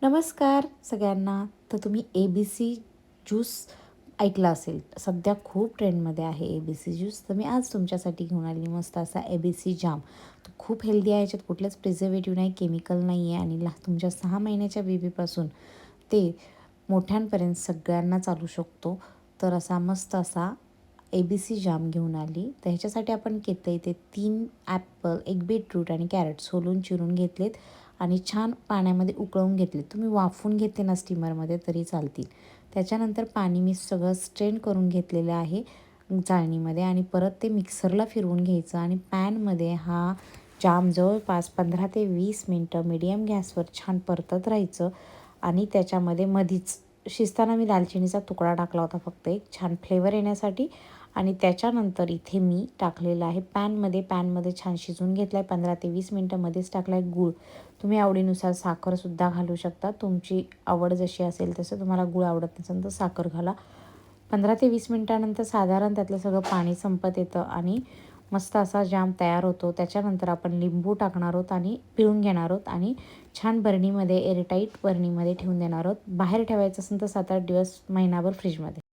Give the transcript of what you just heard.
नमस्कार सगळ्यांना. तर तुम्ही ABC ज्यूस ऐकला असेल. सध्या खूप ट्रेंडमध्ये आहे ABC ज्यूस. तर मी आज तुमच्यासाठी घेऊन आली मस्त असा ABC जाम. तो खूप हेल्दी आहे. याच्यात कुठलंच प्रिझर्वेटिव्ह नाही, केमिकल नाही आहे आणि तुमच्या 6 महिन्याच्या बेबीपासून ते मोठ्यांपर्यंत सगळ्यांना चालू शकतो. तर असा मस्त असा ABC जाम घेऊन आली. तर ह्याच्यासाठी आपण घेतलं इथे 3 ॲपल, 1 बीटरूट आणि कॅरट सोलून चिरून घेतलेत आणि छान पाण्यामध्ये उकळवून घेतले. तुम्ही वाफवून घेतले ना स्टीमरमध्ये तरी चालतील. त्याच्यानंतर पाणी मी सगळं स्ट्रेन करून घेतलेलं आहे चाळणीमध्ये आणि परत ते मिक्सरला फिरवून घ्यायचं आणि पॅनमध्ये हा जाम जवळपास 15 ते 20 मिनटं मीडियम गॅसवर छान परतत राहायचं आणि त्याच्यामध्ये मधीच शिजताना मी दालचिनीचा तुकडा टाकला होता फक्त एक छान फ्लेवर येण्यासाठी आणि त्याच्यानंतर इथे मी टाकलेलं आहे पॅनमध्ये छान शिजवून घेतला आहे 15 ते 20 मिनटं. मध्येच टाकला आहे गूळ. तुम्ही आवडीनुसार साखरसुद्धा घालू शकता. तुमची आवड जशी असेल तसं. तुम्हाला गूळ आवडत नसेल तर साखर घाला. 15 ते 20 मिनटानंतर साधारण त्यातलं सगळं पाणी संपत येतं आणि मस्त असा जाम तयार होतो. त्याच्यानंतर आपण लिंबू टाकणार आहोत आणि पिळून घेणार आहोत आणि छान बरणीमध्ये एअरटाईट बरणीमध्ये ठेवून देणार आहोत. बाहेर ठेवायचं असेल तर 7-8 दिवस, महिनाभर फ्रीजमध्ये.